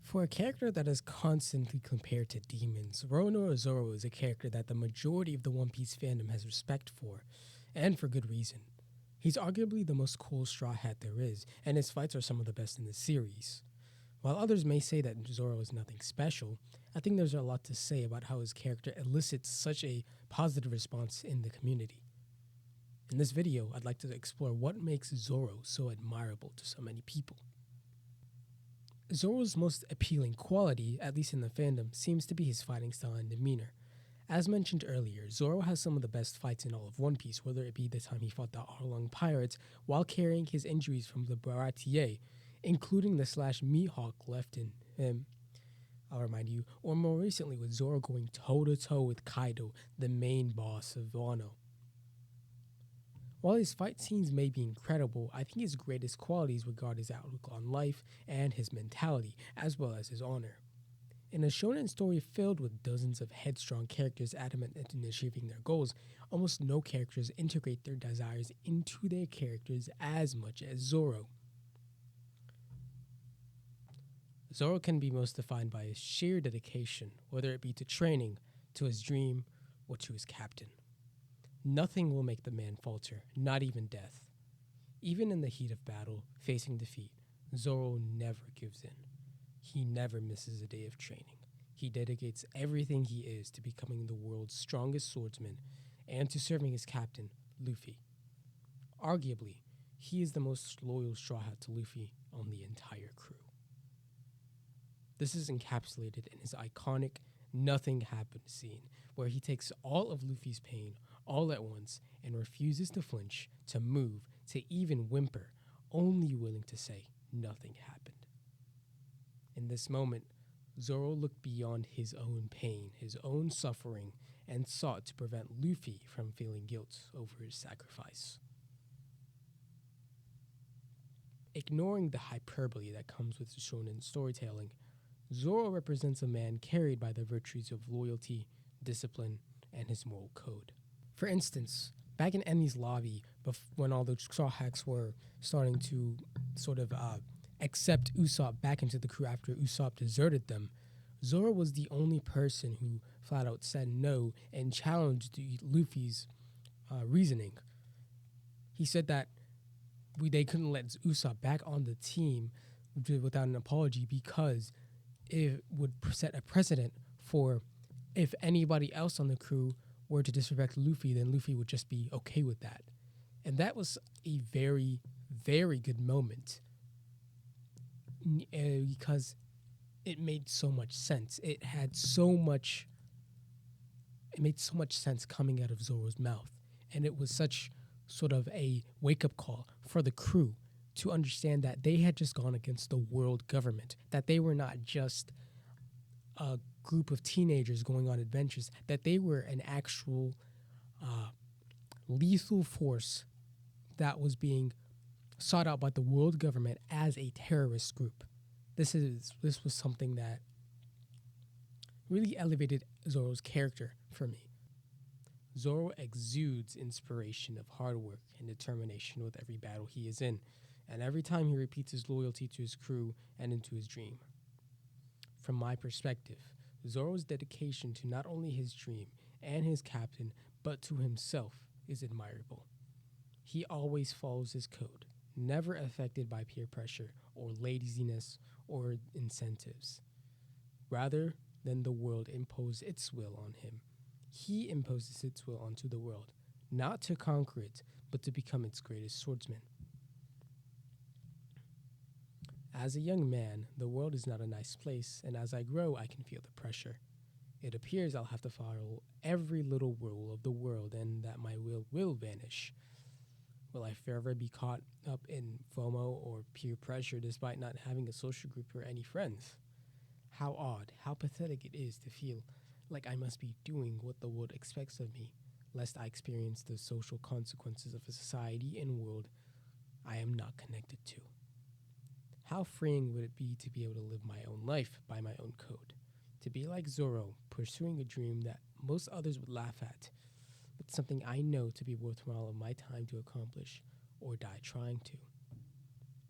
For a character that is constantly compared to demons, Roronoa Zoro is a character that the majority of the One Piece fandom has respect for, and for good reason. He's arguably the most cool Straw Hat there is, and his fights are some of the best in the series. While others may say that Zoro is nothing special, I think there's a lot to say about how his character elicits such a positive response in the community. In this video, I'd like to explore what makes Zoro so admirable to so many people. Zoro's most appealing quality, at least in the fandom, seems to be his fighting style and demeanor. As mentioned earlier, Zoro has some of the best fights in all of One Piece, whether it be the time he fought the Arlong pirates while carrying his injuries from the Baratier, including the slash Mihawk left in him, I'll remind you, or more recently with Zoro going toe-to-toe with Kaido, the main boss of Wano. While his fight scenes may be incredible, I think his greatest qualities regard his outlook on life and his mentality, as well as his honor. In a shonen story filled with dozens of headstrong characters adamant in achieving their goals, almost no characters integrate their desires into their characters as much as Zoro. Zoro can be most defined by his sheer dedication, whether it be to training, to his dream, or to his captain. Nothing will make the man falter, not even death. Even in the heat of battle, facing defeat, Zoro never gives in. He never misses a day of training. He dedicates everything he is to becoming the world's strongest swordsman and to serving his captain, Luffy. Arguably, he is the most loyal Straw Hat to Luffy on the entire crew. This is encapsulated in his iconic "Nothing Happened" scene, where he takes all of Luffy's pain all at once and refuses to flinch, to move, to even whimper, only willing to say nothing happened. In this moment, Zoro looked beyond his own pain, his own suffering, and sought to prevent Luffy from feeling guilt over his sacrifice. Ignoring the hyperbole that comes with shonen storytelling, Zoro represents a man carried by the virtues of loyalty, discipline, and his moral code. For instance, back in Eni's lobby, when all the Straw Hats were starting to sort of accept Usopp back into the crew after Usopp deserted them, Zoro was the only person who flat out said no and challenged Luffy's reasoning. He said that they couldn't let Usopp back on the team without an apology because it would set a precedent for if anybody else on the crew were to disrespect Luffy, then Luffy would just be okay with that. And that was a very, very good moment because it made so much sense. It made so much sense coming out of Zoro's mouth. And it was such sort of a wake-up call for the crew to understand that they had just gone against the world government, that they were not just a group of teenagers going on adventures, that they were an actual lethal force that was being sought out by the world government as a terrorist group. This was something that really elevated Zoro's character for me. Zoro exudes inspiration of hard work and determination with every battle he is in, and every time he repeats his loyalty to his crew and into his dream. From my perspective, Zoro's dedication to not only his dream and his captain, but to himself is admirable. He always follows his code, never affected by peer pressure or laziness or incentives. Rather than the world impose its will on him, he imposes its will onto the world, not to conquer it, but to become its greatest swordsman. As a young man, the world is not a nice place, and as I grow, I can feel the pressure. It appears I'll have to follow every little rule of the world and that my will vanish. Will I forever be caught up in FOMO or peer pressure despite not having a social group or any friends? How odd, how pathetic it is to feel like I must be doing what the world expects of me, lest I experience the social consequences of a society and world I am not connected to. How freeing would it be to be able to live my own life by my own code? To be like Zoro, pursuing a dream that most others would laugh at, but something I know to be worthwhile of my time to accomplish or die trying to.